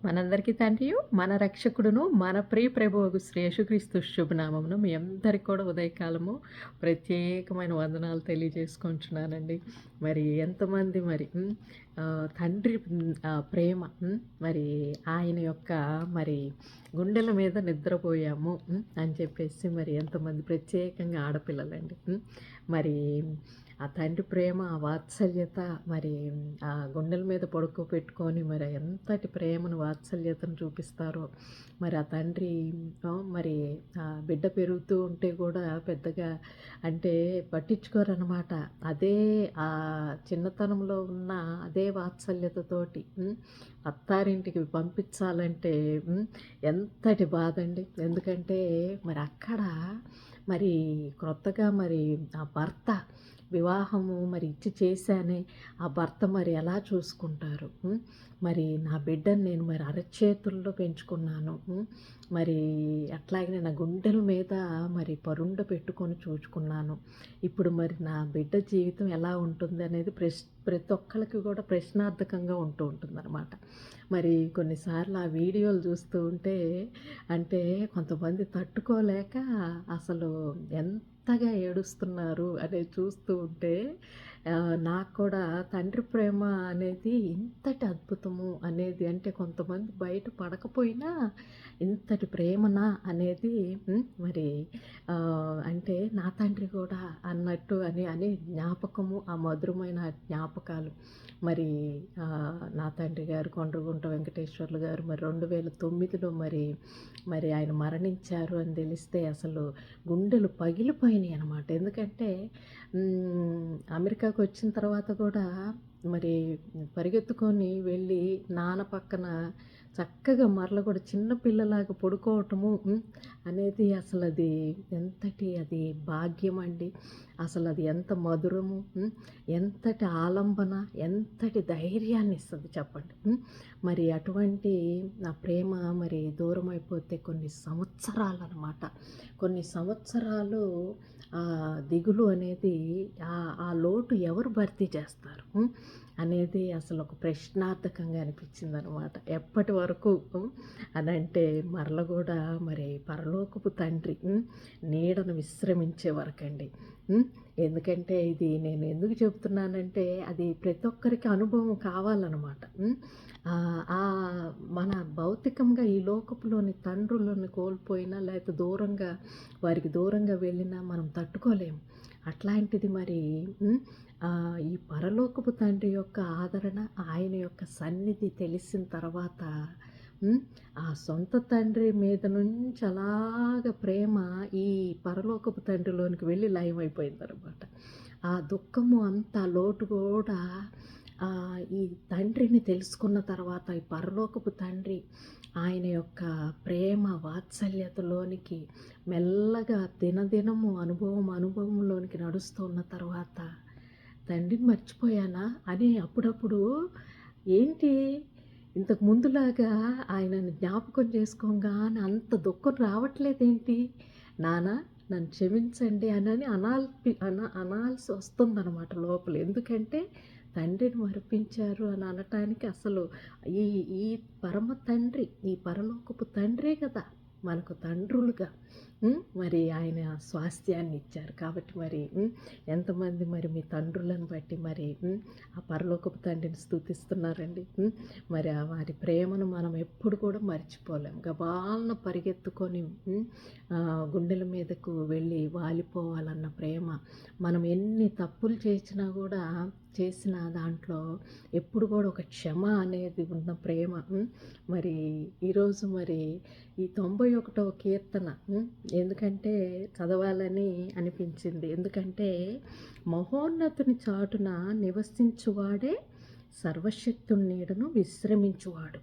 మనందరికీ తండ్రియు, మన రక్షకుడును, మన ప్రియ ప్రభువగు శ్రీ యేసుక్రీస్తు శుభనామమున మీ అందరికి కూడా ఉదయకాలము ప్రత్యేకమైన వందనాలు తెలియజేసుకుంటున్నానండి. మరి ఎంతమంది మరి తండ్రి ప్రేమ మరి ఆయన యొక్క మరి గుండెల మీద నిద్రపోయాము అని చెప్పేసి మరి ఎంతమంది ప్రత్యేకంగా ఆడపిల్లలండి. మరి ఆ తండ్రి ప్రేమ, ఆ వాత్సల్యత మరి ఆ గుండెల మీద పడుకోబెట్టుకొని మరి ఎంతటి ప్రేమను, వాత్సల్యతను చూపిస్తారో. మరి ఆ తండ్రి మరి ఆ బిడ్డ పెరుగుతూ ఉంటే కూడా పెద్దగా అంటే పట్టించుకోరనమాట. అదే ఆ చిన్నతనంలో ఉన్న అదే వాత్సల్యతతోటి అత్తారింటికి పంపించాలంటే ఎంతటి బాధండి. ఎందుకంటే మరి అక్కడ మరి క్రొత్తగా మరి ఆ భర్త వివాహము మరి ఇచ్చి చేశానే ఆ భర్త మరి ఎలా చూసుకుంటారు. మరి నా బిడ్డను నేను మరి అరచేతుల్లో పెంచుకున్నాను. మరి అట్లాగనే నా గుండెల మీద మరి పరుండ పెట్టుకొని చూచుకున్నాను. ఇప్పుడు మరి నా బిడ్డ జీవితం ఎలా ఉంటుంది అనేది ప్రతి ఒక్కరికి కూడా ప్రశ్నార్థకంగా ఉంటూ ఉంటుందన్నమాట. మరి కొన్నిసార్లు ఆ వీడియోలు చూస్తూ ఉంటే అంటే కొంతమంది తట్టుకోలేక అసలు ఎంతగా ఏడుస్తున్నారు అనేది చూస్తూ ఉంటే నాకు కూడా తండ్రి ప్రేమ అనేది ఇంతటి అద్భుతము అనేది అంటే కొంతమంది బయట పడకపోయినా ఇంతటి ప్రేమనా అనేది మరి అంటే నా తండ్రి కూడా అన్నట్టు అని జ్ఞాపకము, ఆ మధురమైన జ్ఞాపకాలు. మరి నా తండ్రి గారు కొండ్రగుంట వెంకటేశ్వర్లు గారు మరి 2009లో మరి ఆయన మరణించారు అని తెలిస్తే అసలు గుండెలు పగిలిపోయినాయి అనమాట. ఎందుకంటే అమెరికాకు వచ్చిన తర్వాత కూడా మరి పరిగెత్తుకొని వెళ్ళి నాన్న పక్కన చక్కగా మరల కూడా చిన్న పిల్లలాగా పడుకోవటము అనేది అసలు అది ఎంతటి అది భాగ్యం అండి. అసలు అది ఎంత మధురము, ఎంతటి ఆలంబన, ఎంతటి ధైర్యాన్ని ఇస్తుంది చెప్పండి. మరి అటువంటి నా ప్రేమ మరి దూరం అయిపోతే కొన్ని సంవత్సరాలు అనమాట. కొన్ని సంవత్సరాలు దిగులు అనేది ఆ లోటు ఎవరు భర్తీ చేస్తారు అనేది అసలు ఒక ప్రశ్నార్థకంగా అనిపించింది అనమాట. ఎప్పటి వరకు అనంటే మరల కూడా మరి పరలోకపు తండ్రి నీడను విశ్రమించే వరకండి. ఎందుకంటే ఇది నేను ఎందుకు చెప్తున్నానంటే అది ప్రతి ఒక్కరికి అనుభవం కావాలన్నమాట. మన భౌతికంగా ఈ లోకపులోని తండ్రులను కోల్పోయినా లేకపోతే దూరంగా వారికి దూరంగా వెళ్ళినా మనం తట్టుకోలేము. అట్లాంటిది మరి ఈ పరలోకపు తండ్రి యొక్క ఆదరణ, ఆయన యొక్క సన్నిధి తెలిసిన తర్వాత ఆ సొంత తండ్రి మీద నుంచి అలాగ ప్రేమ ఈ పరలోకపు తండ్రిలోనికి వెళ్ళి లయమైపోయిందనమాట. ఆ దుఃఖము అంతా లోటు కూడా ఈ తండ్రిని తెలుసుకున్న తర్వాత ఈ పరలోకపు తండ్రి ఆయన యొక్క ప్రేమ వాత్సల్యతలోనికి మెల్లగా దినదినము అనుభవంలోనికి నడుస్తున్న తర్వాత తండ్రిని మర్చిపోయానా అని అప్పుడప్పుడు ఏంటి ఇంతకు ముందులాగా ఆయనని జ్ఞాపకం చేసుకోగానే అంత దుఃఖం రావట్లేదేంటి, నాన్న నన్ను క్షమించండి అని అనాల్సి వస్తుందన్నమాట లోపల. ఎందుకంటే తండ్రిని మరిపించారు అని అనటానికి అసలు ఈ ఈ పరమ తండ్రి, ఈ పరలోకపు తండ్రే కదా మనకు తండ్రులుగా మరి ఆయన స్వాస్థ్యాన్ని ఇచ్చారు. కాబట్టి మరి ఎంతమంది మరి మీ తండ్రులను బట్టి మరి ఆ పరలోకపు తండ్రిని స్తుతిస్తున్నారండి. మరి వారి ప్రేమను మనం ఎప్పుడు కూడా మర్చిపోలేం. గబాలన పరిగెత్తుకొని గుండెల మీదకు వెళ్ళి వాలిపోవాలన్న ప్రేమ. మనం ఎన్ని తప్పులు చేసిన దాంట్లో ఎప్పుడు కూడా ఒక క్షమ అనేది ఉన్న ప్రేమ. మరి ఈరోజు మరి ఈ 91వ కీర్తన ఎందుకంటే చదవాలని అనిపించింది. ఎందుకంటే మహోన్నతుని చాటున నివసించువాడే సర్వశక్తుని నీడను విశ్రమించువాడు.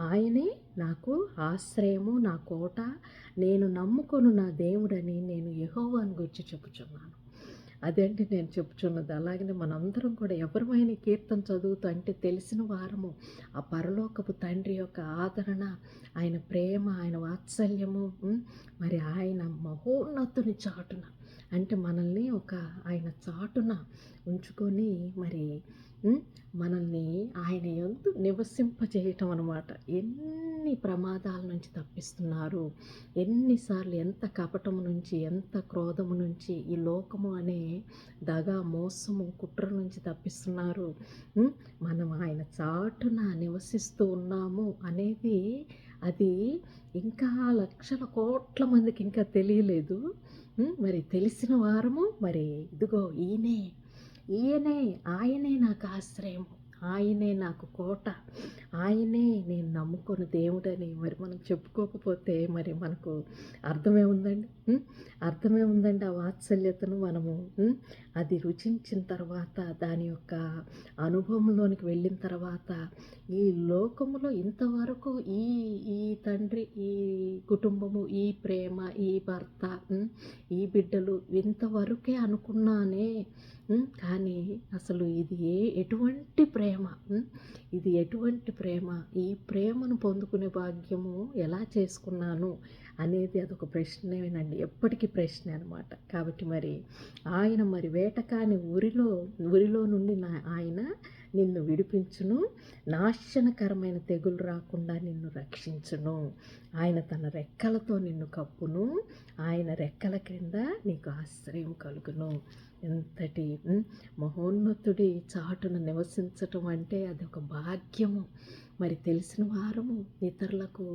ఆయనే నాకు ఆశ్రయము, నా కోట, నేను నమ్ముకొను నా దేవుడని నేను యెహోవాను గూర్చి చెప్పుచున్నాను. అదేంటి నేను చెప్పుచున్నది. అలాగనే మనందరం కూడా ఎవరమైనా కీర్తన చదువుతూ అంటే తెలిసిన వారము ఆ పరలోకపు తండ్రి యొక్క ఆదరణ, ఆయన ప్రేమ, ఆయన వాత్సల్యము మరి ఆయన మహోన్నతుని చాటున అంటే మనల్ని ఆయన చాటున ఉంచుకొని మరి హ్మ్, మనల్ని ఆయన యందు నివసింపజేయటం అనమాట. ఎన్ని ప్రమాదాల నుంచి తప్పిస్తున్నారు, ఎన్నిసార్లు ఎంత కపటము నుంచి, ఎంత క్రోధము నుంచి, ఈ లోకము అనే దగా, మోసము, కుట్ర నుంచి తప్పిస్తున్నారు. మనం ఆయన చాటున నివసిస్తూ ఉన్నాము అనేది అది ఇంకా లక్షల కోట్ల మందికి ఇంకా తెలియలేదు. మరి తెలిసిన వారము మరి ఇదిగో ఈయనే ఆయనే నాకు ఆశ్రయము, ఆయనే నాకు కోట, ఆయనే నేను నమ్ముకున్న దేవుడని మరి మనం చెప్పుకోకపోతే మరి మనకు అర్థమే ఉందండి. అర్థమే ఉందండి ఆ వాత్సల్యతను మనము అది రుచించిన తర్వాత, దాని యొక్క అనుభవంలోనికి వెళ్ళిన తర్వాత, ఈ లోకములో ఇంతవరకు ఈ ఈ తండ్రి, ఈ కుటుంబము, ఈ ప్రేమ, ఈ భర్త, ఈ బిడ్డలు ఇంతవరకే అనుకున్నానే. కానీ అసలు ఇది ఎటువంటి ప్రేమ, ఇది ఎటువంటి ప్రేమ, ఈ ప్రేమను పొందుకునే భాగ్యము ఎలా చేసుకున్నాను అనేది అదొక ప్రశ్నేనండి, ఎప్పటికీ ప్రశ్నే అనమాట. కాబట్టి మరి ఆయన మరి వేటకాని ఉరిలో నుండి ఆయన నిన్ను విడిపించును, నాశనకరమైన తెగులు రాకుండా నిన్ను రక్షించును, ఆయన తన రెక్కలతో నిన్ను కప్పును, ఆయన రెక్కల క్రింద నీకు ఆశ్రయం కలుగును. ఎంతటి మహోన్నతుడి చాటున నివసించటం అంటే అది ఒక భాగ్యము. మరి తెలిసిన వారము ఇతరులకు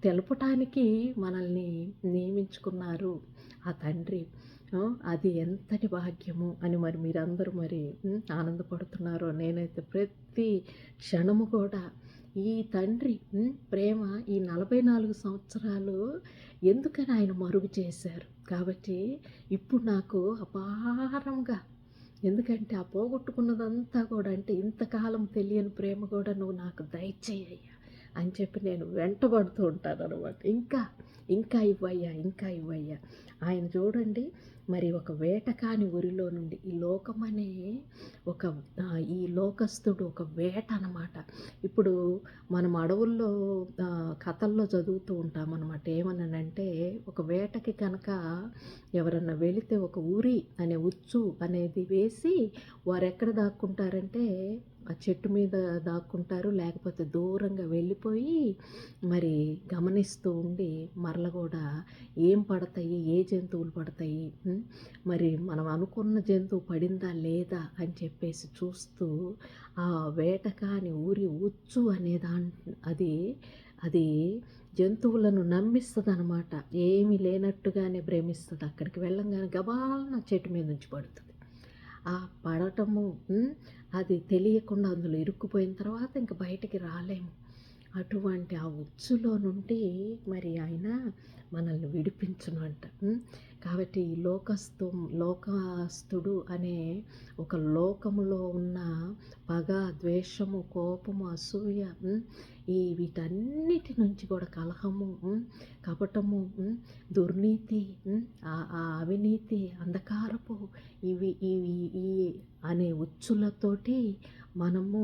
తెలపటానికి మనల్ని నియమించుకున్నారు ఆ తండ్రి. అది ఎంతటి భాగ్యము అని మరి మీరందరూ మరి ఆనందపడుతున్నారో. నేనైతే ప్రతి క్షణము కూడా ఈ తండ్రి ప్రేమ ఈ 44 సంవత్సరాలు ఎందుకని ఆయన మరుగు చేశారు కాబట్టి ఇప్పుడు నాకు అపారంగా, ఎందుకంటే ఆ పోగొట్టుకున్నదంతా కూడా, అంటే ఇంతకాలం తెలియని ప్రేమ కూడా నువ్వు నాకు దయచేయ్యా అని చెప్పి నేను వెంటబడుతూ ఉంటాను అనమాట. ఇంకా ఇవ్వయ్యా. ఆయన చూడండి మరి ఒక వేటకాని ఊరిలో నుండి ఈ లోకమనే ఈ లోకస్తుడు ఒక వేట అనమాట. ఇప్పుడు మనం అడవుల్లో కథల్లో చదువుతూ ఉంటాం అనమాట. ఏమన్నానంటే ఒక వేటకి కనుక ఎవరన్నా వెళితే ఒక ఉరి అనే ఉచ్చు అనేది వేసి వారు ఎక్కడ దాక్కుంటారంటే ఆ చెట్టు మీద దాక్కుంటారు, లేకపోతే దూరంగా వెళ్ళిపోయి మరి గమనిస్తూ ఉండి మరల కూడా ఏం పడతాయి, ఏ జంతువులు పడతాయి, మరి మనం అనుకున్న జంతువు పడిందా లేదా అని చెప్పేసి చూస్తూ ఆ వేటకాని ఊరి ఉచ్చు అది జంతువులను నమ్మిస్తుంది అనమాట. ఏమీ లేనట్టుగానే భ్రమిస్తుంది. అక్కడికి వెళ్ళంగానే గబాలన చెట్టు మీద నుంచి పడుతుంది. ఆ పడటము అది తెలియకుండా అందులో ఇరుక్కుపోయిన తర్వాత ఇంక బయటికి రాలేము. అటువంటి ఆ ఉచ్చులో నుండి మరి ఆయన మనల్ని విడిపించును అంట. కాబట్టి ఈ లోకస్తుడు అనే ఒక లోకములో ఉన్న పగ, ద్వేషము, కోపము, అసూయ, వీటన్నిటి నుంచి కూడా కలహము, కపటము, దుర్నీతి, ఆ అవినీతి, అంధకారపు ఇవి అనే ఉచ్చులతోటి మనము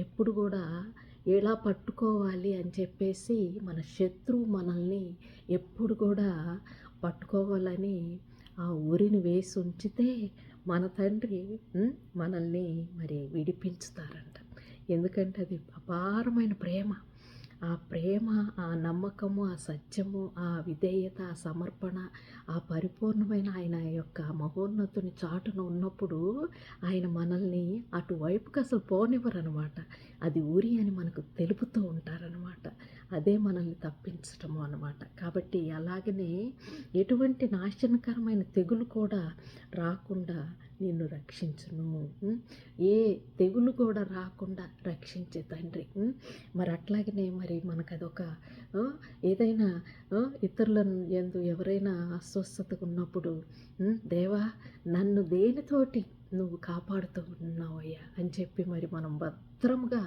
ఎప్పుడు కూడా ఎలా పట్టుకోవాలి అని చెప్పేసి మన శత్రువు మనల్ని ఎప్పుడు కూడా పట్టుకోవాలని ఆ ఊరిని వేసి ఉంచితే మన తండ్రి మనల్ని మరి విడిపించుతారంట. ఎందుకంటే అది అపారమైన ప్రేమ. ఆ ప్రేమ, ఆ నమ్మకము, ఆ సత్యము, ఆ విధేయత, ఆ సమర్పణ, ఆ పరిపూర్ణమైన ఆయన యొక్క మహోన్నతుని చాటున ఉన్నప్పుడు ఆయన మనల్ని అటువైపుకి అసలు పోనివ్వరనమాట. అది ఊరి అని మనకు తెలుపుతూ ఉంటారనమాట. అదే మనల్ని తప్పించటము అనమాట. కాబట్టి అలాగనే ఎటువంటి నాశనకరమైన తెగులు కూడా రాకుండా నిన్ను రక్షించును. ఏ తెగులు కూడా రాకుండా రక్షించే తండ్రి. మరి అట్లాగనే మరి మనకు అదొక ఏదైనా ఇతరుల యందు ఎవరైనా అస్వస్థతగా ఉన్నప్పుడు దేవా నన్ను దేనితోటి నువ్వు కాపాడుతూ ఉన్నావయ్యా అని చెప్పి మరి మనం భద్రంగా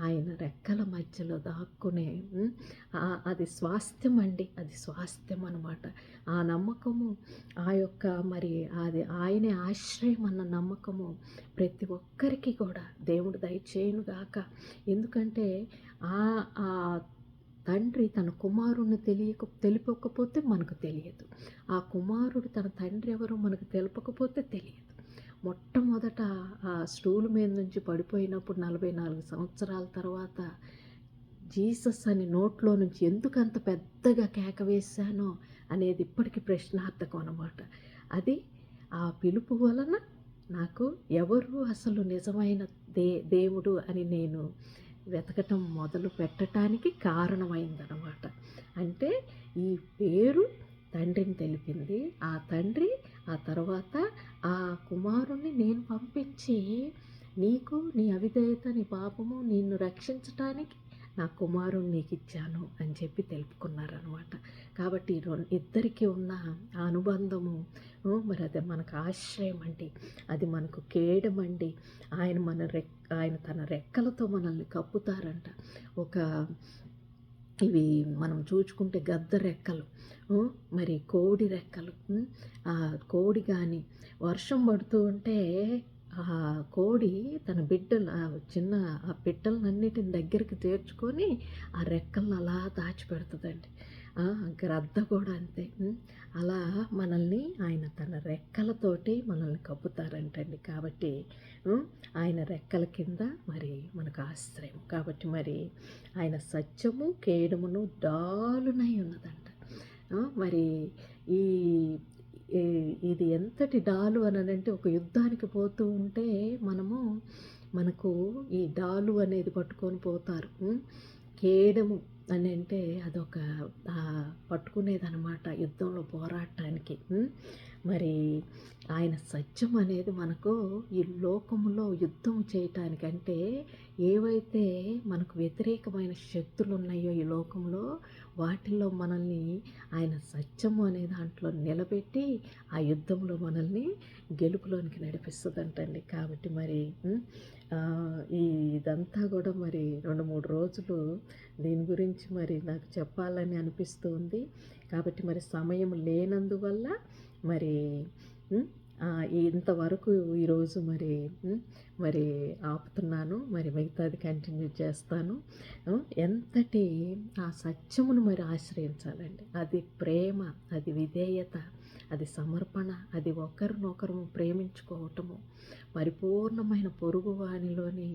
ఆయన రెక్కల మధ్యలో దాక్కునే అది స్వాస్థ్యం అండి. అది స్వాస్థ్యం అన్నమాట. ఆ నమ్మకము, ఆ యొక్క మరి అది ఆయనే ఆశ్రయం అన్న నమ్మకము ప్రతి ఒక్కరికి కూడా దేవుడు దయచేయునుగాక. ఎందుకంటే ఆ తండ్రి తన కుమారుణ్ణి తెలిపకపోతే మనకు తెలియదు. ఆ కుమారుడు తన తండ్రి ఎవరో మనకు తెలపకపోతే తెలియదు. మొట్టమొదట ఆ స్టూల్ మీద నుంచి పడిపోయినప్పుడు 44 సంవత్సరాల తర్వాత జీసస్ అని నోట్లో నుంచి ఎందుకంత పెద్దగా కేక వేశానో అనేది ఇప్పటికీ ప్రశ్నార్థకం అన్నమాట. అది ఆ పిలుపు వలన నాకు ఎవరు అసలు నిజమైన దేవుడు అని నేను వెతకటం మొదలు పెట్టడానికి కారణమైందనమాట. అంటే ఈ పేరు తండ్రిని తెలిపింది. ఆ తండ్రి ఆ తర్వాత ఆ కుమారుణ్ణి నేను పంపించి నీకు నీ అవిధేయత నీ పాపము నిన్ను రక్షించటానికి నా కుమారుణ్ణి నీకు ఇచ్చాను అని చెప్పి తెలుపుకున్నారనమాట. కాబట్టి ఇద్దరికి ఉన్న ఆ అనుబంధము మరి అది మనకు ఆశ్రయం అండి, అది మనకు కేడమండి. ఆయన తన రెక్కలతో మనల్ని కప్పుతారంట. ఒక ఇవి మనం చూచుకుంటే గద్ద రెక్కలు, మరి కోడి రెక్కలు. ఆ కోడి కానీ వర్షం పడుతూ ఉంటే ఆ కోడి తన బిడ్డలు చిన్న ఆ పిట్టలన్నిటిని దగ్గరికి చేర్చుకొని ఆ రెక్కలను అలా దాచిపెడుతుందండి. గ్రద్ద కూడా అంతే. అలా మనల్ని ఆయన తన రెక్కలతోటి మనల్ని కప్పుతారంటండి. కాబట్టి ఆయన రెక్కల కింద మరి మనకు ఆశ్రయం. కాబట్టి మరి ఆయన సత్యము కేడమును డాలునై ఉన్నదంట. మరి ఈ ఇది ఎంతటి డాలు అనంటే ఒక యుద్ధానికి పోతూ ఉంటే మనకు ఈ డాలు అనేది పట్టుకొని పోతారు. కేడము అని అంటే అదొక పట్టుకునేదనమాట యుద్ధంలో పోరాటానికి. మరి ఆయన సత్యం అనేది మనకు ఈ లోకంలో యుద్ధం చేయటానికి, అంటే ఏవైతే మనకు వ్యతిరేకమైన శక్తులు ఉన్నాయో ఈ లోకంలో వాటిల్లో మనల్ని ఆయన సత్యము అనే దాంట్లో నిలబెట్టి ఆ యుద్ధంలో మనల్ని గెలుపులోనికి నడిపిస్తుందంటండి. కాబట్టి మరి ఇదంతా కూడా మరి 2-3 రోజులు దీని గురించి మరి నాకు చెప్పాలని అనిపిస్తూ ఉంది. కాబట్టి మరి సమయం లేనందువల్ల మరి ఇంతవరకు ఈరోజు మరి ఆపుతున్నాను. మరి మిగతాది కంటిన్యూ చేస్తాను. ఎంతటి ఆ సత్యమును మరి ఆశ్రయించాలండి. అది ప్రేమ, అది విధేయత, అది సమర్పణ, అది ఒకరినొకరు ప్రేమించుకోవటము, పరిపూర్ణమైన పొరుగువానిలోని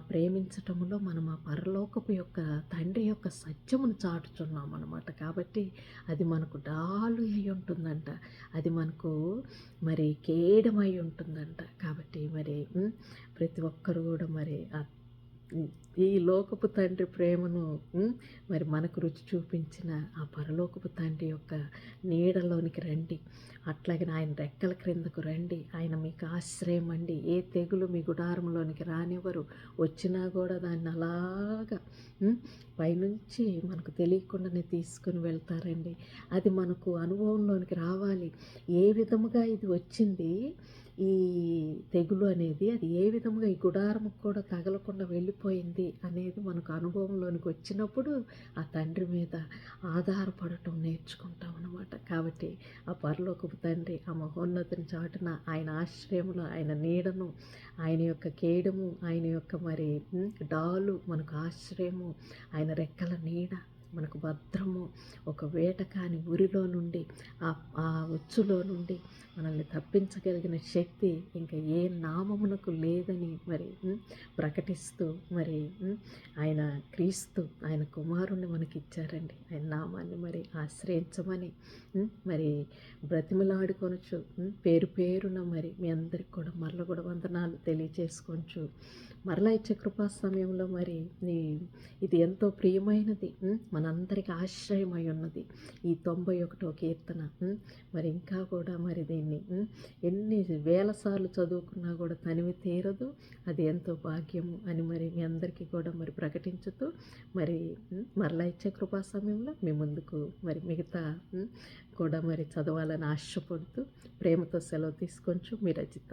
ప్రేమించటంలో మనం ఆ పరలోకపు యొక్క తండ్రి యొక్క సత్యమును చాటుచున్నాం అన్నమాట. కాబట్టి అది మనకు డాలు అయి ఉంటుందంట, అది మనకు మరి కేడమై ఉంటుందంట. కాబట్టి మరి ప్రతి ఒక్కరు కూడా మరి ఈ లోకపు తండ్రి ప్రేమను మరి మనకు రుచి చూపించిన ఆ పరలోకపు తండ్రి యొక్క నీడలోనికి రండి. అట్లాగే ఆయన రెక్కల క్రిందకు రండి. ఆయన మీకు ఆశ్రయం అండి. ఏ తెగులు మీ గుడారంలోనికి రానివ్వరు. వచ్చినా కూడా దాన్ని అలాగా పైనుంచి మనకు తెలియకుండానే తీసుకుని వెళ్తారండి. అది మనకు అనుభవంలోనికి రావాలి. ఏ విధముగా ఇది వచ్చింది ఈ తెగులు అనేది, అది ఏ విధముగా ఈ గుడారముకు కూడా తగలకుండా వెళ్ళిపోయింది అనేది మనకు అనుభవంలోనికి వచ్చినప్పుడు ఆ తండ్రి మీద ఆధారపడటం నేర్చుకుంటాం అన్నమాట. కాబట్టి ఆ పరలోకపు తండ్రి ఆ మహోన్నతిని చాటున ఆయన ఆశ్రయమును, ఆయన నీడను, ఆయన యొక్క కేడము, ఆయన యొక్క మరి డాలు మనకు ఆశ్రయము, ఆయన రెక్కల నీడ మనకు భద్రము. ఒక వేట కాని ఉరిలో నుండి ఆ ఉచ్చులో నుండి మనల్ని తప్పించగలిగిన శక్తి ఇంకా ఏ నామమునకు లేదని మరి ప్రకటిస్తూ మరి ఆయన క్రీస్తు ఆయన కుమారుణ్ణి మనకి ఇచ్చారండి. ఆయన నామాన్ని మరి ఆశ్రయించమని మరి బ్రతిమలాడుకొనొచ్చు. పేరు పేరున మరి మీ అందరికి కూడా మరల కూడా వందనాలు తెలియచేసుకోవచ్చు. మరలా ఇచ్చే కృపా సమయంలో మరి ఇది ఎంతో ప్రియమైనది, మనందరికి ఆశ్రయమై ఉన్నది ఈ 91వ కీర్తన. మరి ఇంకా కూడా మరి దీన్ని ఎన్ని వేల సార్లు చదువుకున్నా కూడా తనివి తీరదు. అది ఎంతో భాగ్యము అని మరి మీ అందరికీ కూడా మరి ప్రకటించుతూ మరి మరలా ఇచ్చే కృపా సమయంలో మీ ముందుకు మరి మిగతా కూడా మరి చదవాలని ఆశపడుతూ ప్రేమతో సెలవు తీసుకొంచు మీ రచిత.